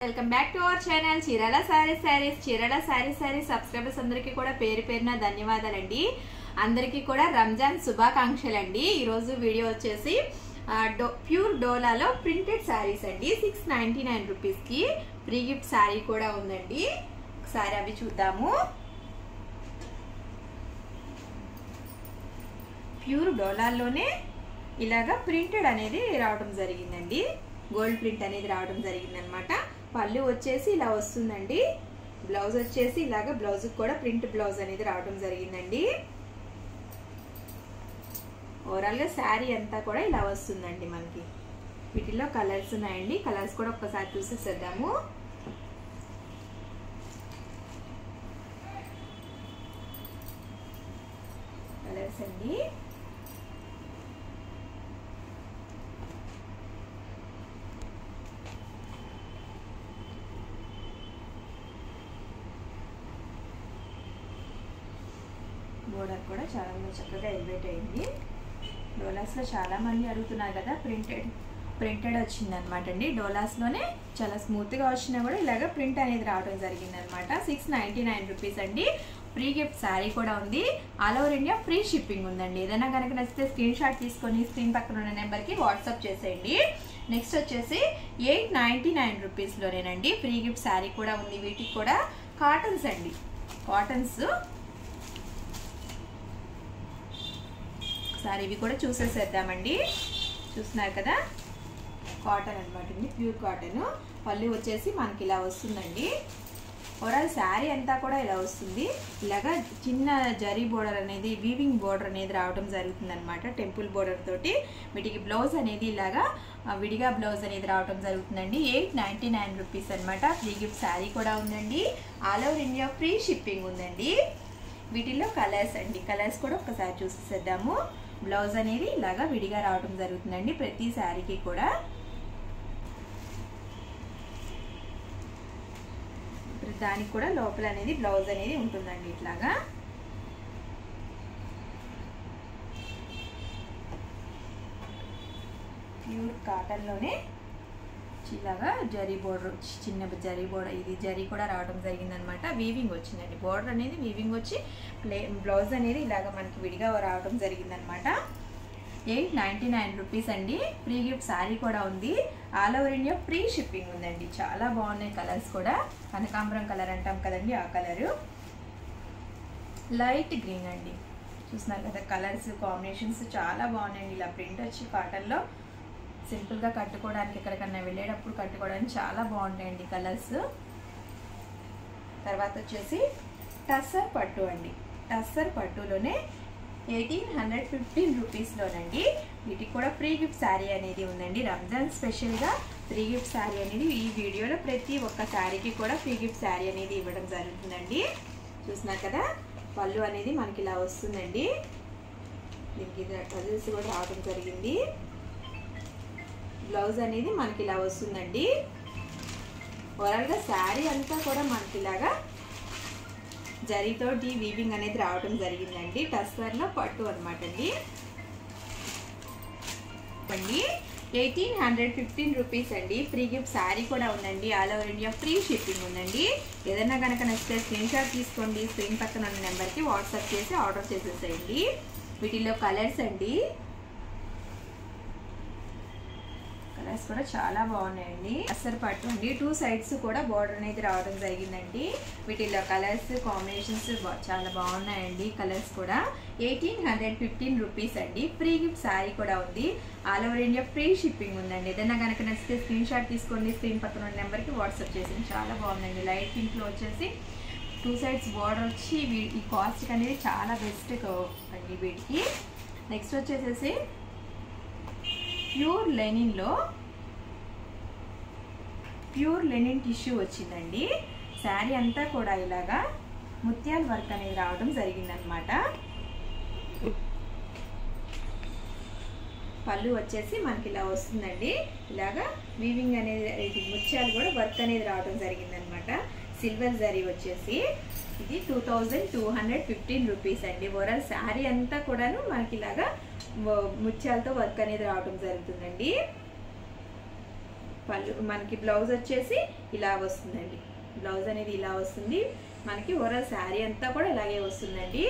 Welcome back to our channel Chirala saris. Chirala saris subscribers అందరికీ కూడా పేరు పేరున ధన్యవాదాలండి. అందరికీ కూడా రంజాన్ శుభాకాంక్షలు అండి. ఈరోజు వీడియో వచ్చేసి ప్యూర్ డోలాలో ప్రింటెడ్ శారీస్ అండి. 699 రూపీస్ కి ఫ్రీ గిఫ్ట్ శారీ కూడా ఉందండి. ఒకసారి అవి చూద్దాము. ప్యూర్ డోలాలోనే ఇలాగా ప్రింటెడ్ అనేది రావడం జరిగిందండి. గోల్డ్ ప్రింట్ అనేది రావడం జరిగింది అనమాట. పళ్ళు వచ్చేసి ఇలా వస్తుందండి. బ్లౌజ్ వచ్చేసి ఇలాగా బ్లౌజ్ కూడా ప్రింట్ బ్లౌజ్ అనేది రావడం జరిగిందండి. ఓవరాల్ గా శారీ అంతా కూడా ఇలా వస్తుందండి. మనకి వీటిలో కలర్స్ ఉన్నాయండి. కలర్స్ కూడా ఒక్కసారి చూసేసేద్దాము. కలర్స్ అండి. బోర్డర్ కూడా చాలా చక్కగా ఎలివేట్ అయింది. డోలాస్ లో చాలా మంది అడుగుతున్నారు కదా, ప్రింటెడ్ వచ్చింది అనమాట అండి. డోలాస్ లోనే చాలా స్మూత్ గా వచ్చినా కూడా ఇలాగ ప్రింట్ అనేది రావడం జరిగింది అనమాట. 699 రూపీస్ అండి. ఫ్రీ గిఫ్ట్ శారీ కూడా ఉంది. All over India free shipping ఉందండి. ఏదైనా కనుక నచ్చితే స్క్రీన్ షాట్ తీసుకొని స్క్రీన్ పక్కన ఉన్న నెంబర్ కి వాట్సాప్ చేసేయండి. నెక్స్ట్ వచ్చేసి 899 రూపీస్ లోనేనండి ఫ్రీ గిఫ్ట్ శారీ కూడా ఉంది. వీటికి కూడా కాటన్స్ అండి. కాటన్స్ సారీ ఇవి కూడా చూసేసేద్దామండి. చూస్తున్నారు కదా, కాటన్ అనమాట అండి, ప్యూర్ కాటన్. పళ్ళు వచ్చేసి మనకి ఇలా వస్తుందండి. ఓవరాల్ శారీ అంతా కూడా ఇలా వస్తుంది. ఇలాగా చిన్న జరీ బోర్డర్ అనేది, వీవింగ్ బోర్డర్ అనేది రావడం జరుగుతుంది అనమాట. టెంపుల్ బోర్డర్ తోటి వీటికి బ్లౌజ్ అనేది ఇలాగా విడిగా బ్లౌజ్ అనేది రావడం జరుగుతుందండి. 899 రూపీస్ అనమాట. ఫ్రీ గిఫ్ట్ శారీ కూడా ఉందండి. All over India free shipping ఉందండి. వీటిల్లో కలర్స్ అండి. కలర్స్ కూడా ఒక్కసారి చూసేద్దాము. బ్లౌజ్ అనేది ఇలాగా విడిగా రావడం జరుగుతుందండి ప్రతి శారీకి కూడా. దానికి కూడా లోపల అనేది బ్లౌజ్ అనేది ఉంటుందండి. ఇట్లాగా ప్యూర్ కాటన్ లోనే ఇలాగా జరీ బోర్డర్, చిన్న జరీ బోర్డర్, ఇది జరీ కూడా రావడం జరిగింది అనమాట. వీవింగ్ వచ్చిందండి. బోర్డర్ అనేది వీవింగ్ వచ్చి బ్లౌజ్ అనేది ఇలాగా మనకి విడిగా రావడం జరిగింది అనమాట. 899 రూపీస్ అండి. ఫ్రీ గిఫ్ట్ శారీ కూడా ఉంది. All over India free shipping ఉందండి. చాలా బాగున్నాయి కలర్స్ కూడా. కనకాంబరం కలర్ అంటాం కదండి, ఆ కలరు. లైట్ గ్రీన్ అండి. చూస్తున్నారు కదా, కలర్స్ కాంబినేషన్స్ చాలా బాగున్నాయండి. ఇలా ప్రింట్ వచ్చి కాటన్లో సింపుల్గా కట్టుకోవడానికి, ఎక్కడికన్నా వెళ్ళేటప్పుడు కట్టుకోవడానికి చాలా బాగుంటాయండి కలర్స్. తర్వాత వచ్చేసి టస్సర్ పట్టు అండి. టస్సర్ పట్టులోనే 1815 రూపీస్లోనండి. వీటికి కూడా ఫ్రీ గిఫ్ట్ శారీ అనేది ఉందండి. రంజాన్ స్పెషల్గా ఫ్రీ గిఫ్ట్ శారీ అనేది ఈ వీడియోలో ప్రతి ఒక్క శారీకి కూడా ఫ్రీ గిఫ్ట్ శారీ అనేది ఇవ్వడం జరుగుతుందండి. చూస్తున్నారు కదా, పళ్ళు అనేది మనకి ఇలా వస్తుందండి. దీనికి టజిల్స్ కూడా రావడం జరిగింది. బ్లౌజ్ అనేది మనకి ఇలా వస్తుందండి. ఓవరాల్గా శారీ అంతా కూడా మనకి ఇలాగా జరీతోటి వీవింగ్ అనేది రావడం జరిగిందండి. టస్సర్లో పట్టు అనమాట అండి. 1815 రూపీస్ అండి. ఫ్రీ గిఫ్ట్ శారీ కూడా ఉందండి. All over India free shipping ఉందండి. ఏదైనా కనుక నచ్చితే స్క్రీన్ షాట్ తీసుకోండి. స్క్రీన్ పక్కన ఉన్న నెంబర్కి వాట్సాప్ చేసి ఆర్డర్ చేసేసేయండి. వీటిలో కలర్స్ అండి. కలర్స్ కూడా చాలా బాగున్నాయండి. టస్సర్ పట్టు అండి. 2 సైడ్స్ కూడా బోర్డర్ అనేది రావడం జరిగిందండి. వీటిలో కలర్స్ కాంబినేషన్స్ చాలా బాగున్నాయండి. కలర్స్ కూడా 1815 రూపీస్ అండి. ఫ్రీ గిఫ్ట్ శారీ కూడా ఉంది. All over India free shipping ఉందండి. ఏదైనా కనుక నచ్చితే స్క్రీన్ షాట్ తీసుకోండి. స్క్రీన్ పక్కన ఉన్న నెంబర్కి వాట్సాప్ చేసింది. చాలా బాగుందండి. లైట్ పింక్లో వచ్చేసి 2 సైడ్స్ బోర్డర్ వచ్చి ఈ కాస్ట్ అనేది చాలా బెస్ట్ అండి వీటికి. నెక్స్ట్ వచ్చేసేసి ప్యూర్ లెనిన్ టిష్యూ వచ్చిందండి. శారీ అంతా కూడా ఇలాగా ముత్యాల వర్క్ అనేది రావడం జరిగిందనమాట. పళ్ళు వచ్చేసి మనకి ఇలా వస్తుందండి. ఇలాగా వీవింగ్ అనేది ముత్యాలు కూడా వర్క్ అనేది రావడం జరిగిందనమాట. సిల్వర్ జరీ వచ్చేసి ఇది 2215 రూపీస్ అండి. ఓవరాల్ శారీ అంతా కూడాను మనకి ఇలాగా ముత్యాలతో వర్క్ అనేది రావడం జరుగుతుందండి. పళ్ళు మనకి బ్లౌజ్ వచ్చేసి ఇలా వస్తుందండి. బ్లౌజ్ అనేది ఇలా వస్తుంది. మనకి ఓవరాల్ శారీ అంతా కూడా ఇలాగే వస్తుందండి.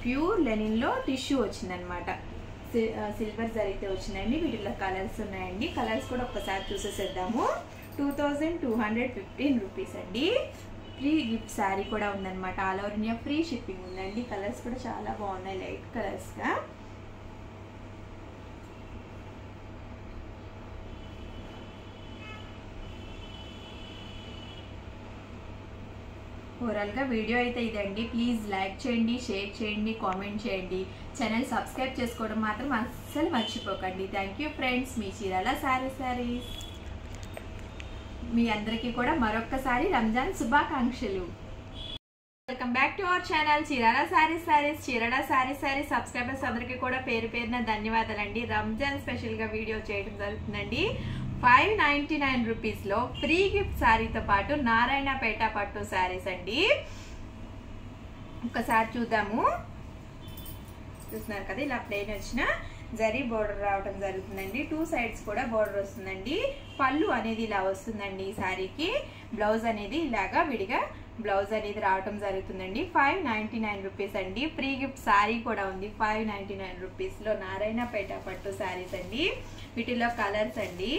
ప్యూర్ లెనిన్లో టిష్యూ వచ్చిందనమాట. సిల్వర్ జరిగితే వచ్చిందండి. వీటిలో కలర్స్ ఉన్నాయండి. కలర్స్ కూడా ఒక్కసారి చూసేసేద్దాము. 2215 రూపీస్ అండి. ఫ్రీ గిఫ్ట్ శారీ కూడా ఉందన్నమాట. All over India free shipping ఉందండి. కలర్స్ కూడా చాలా బాగున్నాయి, లైట్ కలర్స్గా. ఓవరాల్గా వీడియో అయితే ఇదండి. ప్లీజ్ లైక్ చేయండి, షేర్ చేయండి, కామెంట్ చేయండి. ఛానల్ సబ్స్క్రైబ్ చేసుకోవడం మాత్రం అస్సలు మర్చిపోకండి. Thank you friends. మీ చీరాల శారీస్ మీ అందరికీ కూడా మరొక్కసారి రంజాన్ శుభాకాంక్షలు. Welcome back to our channel Chirala saris. Chirala saris subscribers అందరికీ కూడా పేరు పేరున ధన్యవాదాలండి. రంజాన్ స్పెషల్గా వీడియో చేయడం జరుగుతుందండి. 599 రూపీస్లో ఫ్రీ గిఫ్ట్ శారీతో పాటు నారాయణపేట పట్టు శారీస్ అండి. ఒకసారి చూద్దాము. చూస్తున్నారు కదా, ఇలా ప్లెయిన్ వచ్చిన జరీ బోర్డర్ రావడం జరుగుతుందండి. 2 సైడ్స్ కూడా బోర్డర్ వస్తుందండి. పళ్ళు అనేది ఇలా వస్తుందండి. ఈ శారీకి బ్లౌజ్ అనేది ఇలాగా విడిగా బ్లౌజ్ అనేది రావడం జరుగుతుందండి. 599 రూపీస్ అండి. ఫ్రీ గిఫ్ట్ శారీ కూడా ఉంది. 599 రూపీస్లో నారాయణపేట పట్టు శారీస్ అండి. వీటిలో కలర్స్ అండి.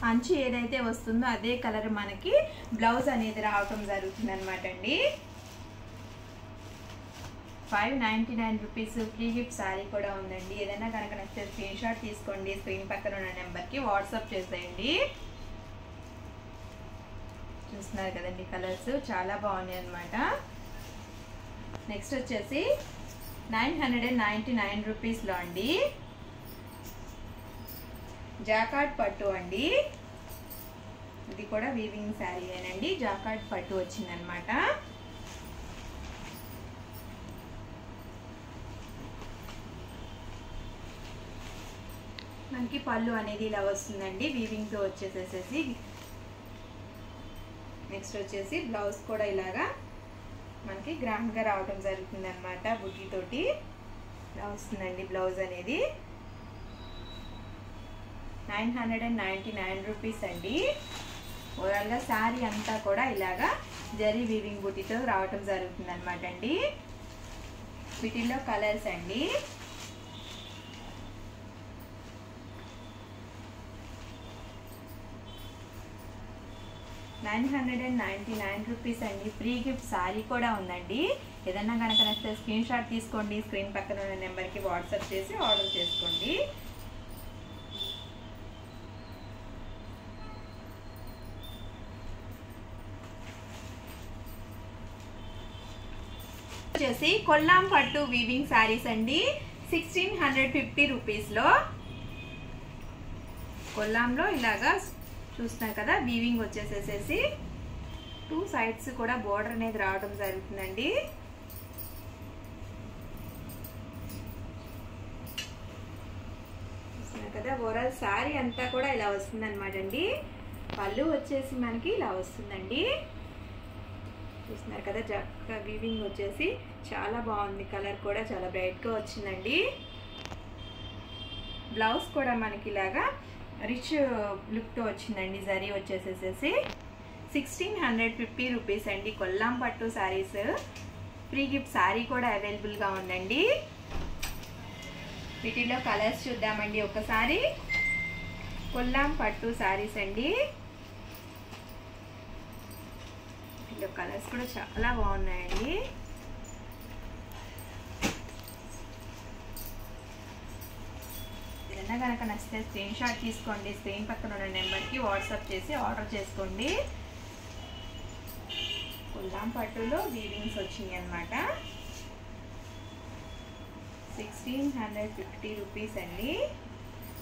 అంచు ఏదైతే వస్తుందో అదే కలర్ మనకి బ్లౌజ్ అనేది రావటం జరుగుతుంది అనమాట అండి. 599 రూపీస్ ఫ్రీ గిఫ్ట్ శారీ కూడా ఉందండి. ఏదైనా కనుక నచ్చితే స్క్రీన్ షాట్ తీసుకోండి. స్క్రీన్ పక్కన ఉన్న నెంబర్కి వాట్సాప్ చేసేయండి. చూస్తున్నారు కదండి, కలర్స్ చాలా బాగున్నాయి అనమాట. నెక్స్ట్ వచ్చేసి 999 రూపీస్లో అండి జాకార్డ్ పట్టు అండి. ఇది కూడా వీవింగ్ శారీ ఏనండి. జాకార్డ్ పట్టు వచ్చిందనమాట. మనకి పళ్ళు అనేది ఇలా వస్తుందండి వీవింగ్తో వచ్చేసేసి. నెక్స్ట్ వచ్చేసి బ్లౌజ్ కూడా ఇలాగా మనకి గ్రాండ్గా రావడం జరుగుతుంది అనమాట. బుట్టితోటి ఇలా వస్తుందండి బ్లౌజ్ అనేది. 999 రూపీస్ అండి. ఓవరాల్గా శారీ అంతా కూడా ఇలాగా జరీ వీవింగ్ బుట్టితో రావటం జరుగుతుంది అనమాట అండి. వీటిల్లో కలర్స్ అండి. $999 రూపీస్ అండి. ఫ్రీ గిఫ్ట్ శారీ కూడా ఉందండి. ఏదన్నా కనుక నచ్చితే స్క్రీన్ షాట్ తీసుకోండి. స్క్రీన్ పక్కన ఉన్న నెంబర్కి వాట్సాప్ చేసి ఆర్డర్ చేసుకోండి. వచ్చేసి కొల్లాం పట్టు వీవింగ్ శారీస్ అండి. 1650 రూపీస్లో కొల్లాంలో ఇలాగా చూస్తున్నారు కదా, వీవింగ్ వచ్చేసేసి 2 సైడ్స్ కూడా బోర్డర్ అనేది రావడం జరుగుతుందండి. చూస్తున్నారు కదా, ఓవరాల్ శారీ అంతా కూడా ఇలా వస్తుంది అనమాట అండి. పళ్ళు వచ్చేసి మనకి ఇలా వస్తుందండి. చూస్తున్నారు కదా, చక్కగా వీవింగ్ వచ్చేసి చాలా బాగుంది. కలర్ కూడా చాలా బ్రైట్గా వచ్చిందండి. బ్లౌజ్ కూడా మనకి ఇలాగా రిచ్ లుక్తో వచ్చిందండి. జరీ వచ్చేసేసి 1650 రూపీస్ అండి. కొల్లాం పట్టు శారీస్ ఫ్రీ గిఫ్ట్ శారీ కూడా అవైలబుల్గా ఉందండి. వీటిలో కలర్స్ చూద్దామండి ఒకసారి. కొల్లాం పట్టు శారీస్ అండి. వీటిలో కలర్స్ కూడా చాలా బాగున్నాయండి. ఏదైనా కనుక నచ్చితే స్క్రీన్ షాట్ తీసుకోండి. స్క్రీన్ పక్కన ఉన్న నెంబర్కి వాట్సాప్ చేసి ఆర్డర్ చేసుకోండి. కొల్లాం పట్టులో వీవింగ్స్ వచ్చినాయి అన్నమాట. 1650 రూపీస్ అండి.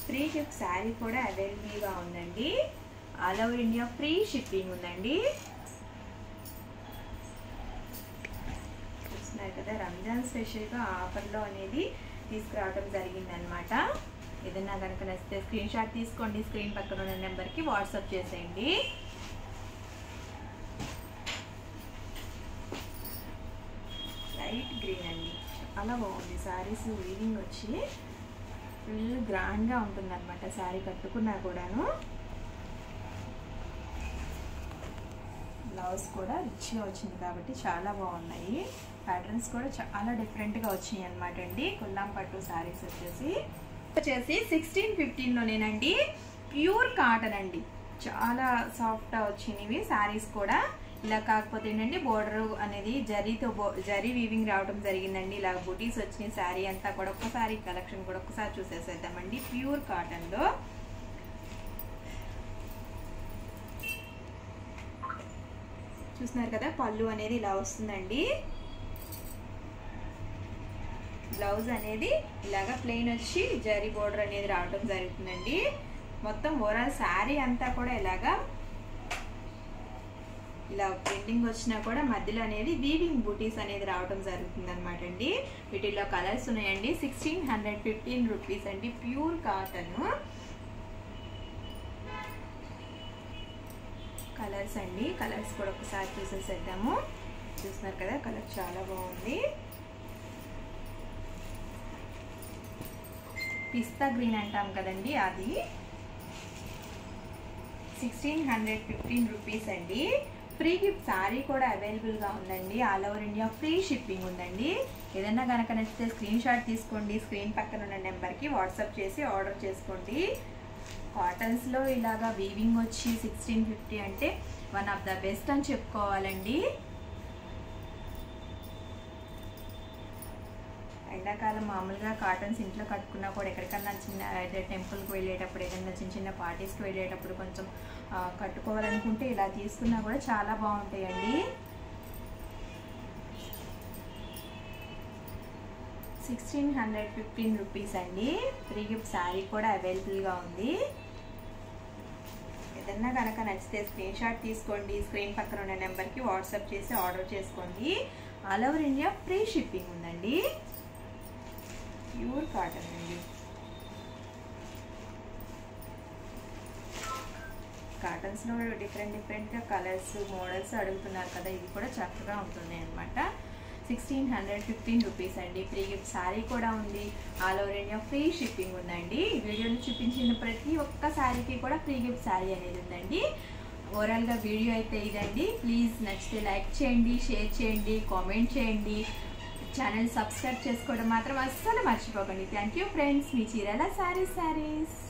ఫ్రీ గిఫ్ట్ శారీ కూడా అవైలబుల్గా ఉందండి. All over India free shipping ఉందండి. చూస్తున్నారు కదా, రంజాన్ స్పెషల్గా ఆఫర్లో అనేది తీసుకురావడం జరిగిందనమాట. ఏదైనా కనుక నచ్చితే స్క్రీన్ షాట్ తీసుకోండి. స్క్రీన్ పక్కన ఉన్న నెంబర్కి వాట్సాప్ చేసేయండి. లైట్ గ్రీన్ అండి, చాలా బాగుంది శారీస్ వీవింగ్ వచ్చి. ఫుల్ గ్రాండ్గా ఉంటుంది అనమాట శారీ కట్టుకున్నా కూడాను. బ్లౌజ్ కూడా రిచ్గా వచ్చింది కాబట్టి చాలా బాగున్నాయి. ప్యాటర్న్స్ కూడా చాలా డిఫరెంట్గా వచ్చినాయి అనమాట అండి. కొల్లాం పట్టు శారీస్ వచ్చేసి 1615లోనేనండి. ప్యూర్ కాటన్ అండి, చాలా సాఫ్ట్గా వచ్చినవి శారీస్ కూడా. ఇలా కాకపోతే ఏంటంటే బోర్డర్ అనేది జరీ వీవింగ్ రావడం జరిగిందండి. ఇలా బూటీస్ వచ్చినాయి శారీ అంతా కూడా. ఒక్కసారి కలెక్షన్ కూడా ఒక్కసారి చూసేసేద్దామండి. ప్యూర్ కాటన్లో చూస్తున్నారు కదా, పళ్ళు అనేది ఇలా వస్తుందండి. బ్లౌజ్ అనేది ఇలాగా ప్లెయిన్ వచ్చి జరీ బోర్డర్ అనేది రావడం జరుగుతుందండి. మొత్తం ఓవరాల్ శారీ అంతా కూడా ఇలాగా ఇలా ప్రింటింగ్ వచ్చినా కూడా మధ్యలో అనేది వీవింగ్ బూటీస్ అనేది రావడం జరుగుతుంది అనమాట అండి. వీటిల్లో కలర్స్ ఉన్నాయండి. 1615 రూపీస్ అండి. ప్యూర్ కాటన్ కలర్స్ అండి. కలర్స్ కూడా ఒకసారి చూసేసేద్దాము. చూస్తున్నారు కదా, కలర్ చాలా బాగుంది. పిస్తా గ్రీన్ అంటాం కదండి, అది 1615 రూపీస్ అండి. ఫ్రీ గిఫ్ట్ శారీ కూడా అవైలబుల్గా ఉందండి. All over India free shipping ఉందండి. ఏదన్నా కనుక నచ్చితే స్క్రీన్ షాట్ తీసుకోండి. స్క్రీన్ పక్కన ఉన్న నెంబర్కి వాట్సాప్ చేసి ఆర్డర్ చేసుకోండి. కాటన్స్లో ఇలాగా వీవింగ్ వచ్చి 1650 అంటే వన్ ఆఫ్ ద బెస్ట్ అని చెప్పుకోవాలండి. ఎండాకాలం మామూలుగా కాటన్స్ ఇంట్లో కట్టుకున్నా కూడా ఎక్కడికన్నా చిన్న టెంపుల్కి వెళ్ళేటప్పుడు, ఏదైనా చిన్న చిన్న పార్టీస్కి వెళ్ళేటప్పుడు కొంచెం కట్టుకోవాలనుకుంటే ఇలా తీసుకున్నా కూడా చాలా బాగుంటాయండి. 1615 రూపీస్ అండి. ఫ్రీ గిఫ్ట్ శారీ కూడా అవైలబుల్గా ఉంది. ఏదన్నా కనుక నచ్చితే స్క్రీన్ షాట్ తీసుకోండి. స్క్రీన్ పక్కన ఉన్న నెంబర్కి వాట్సాప్ చేసి ఆర్డర్ చేసుకోండి. All over India free shipping ఉందండి. ప్యూర్ కాటన్ అండి. కాటన్స్లో డిఫరెంట్గా కలర్స్ మోడల్స్ అడుగుతున్నారు కదా, ఇది కూడా చక్కగా ఉంటుంది అనమాట. 1615 రూపీస్ అండి. ఫ్రీ గిఫ్ట్ శారీ కూడా ఉంది. All over India free shipping ఉందండి. ఈ వీడియోలో చూపించిన ప్రతి ఒక్క శారీకి కూడా ఫ్రీ గిఫ్ట్ శారీ అనేది ఉందండి. ఓవరాల్గా వీడియో అయితే ఇదండి. ప్లీజ్ నచ్చితే లైక్ చేయండి, షేర్ చేయండి, కామెంట్ చేయండి. ఛానల్ సబ్స్క్రైబ్ చేసుకోవడం మాత్రం అస్సలు మర్చిపోకండి. Thank you friends. మీ చీరాల శారీస్.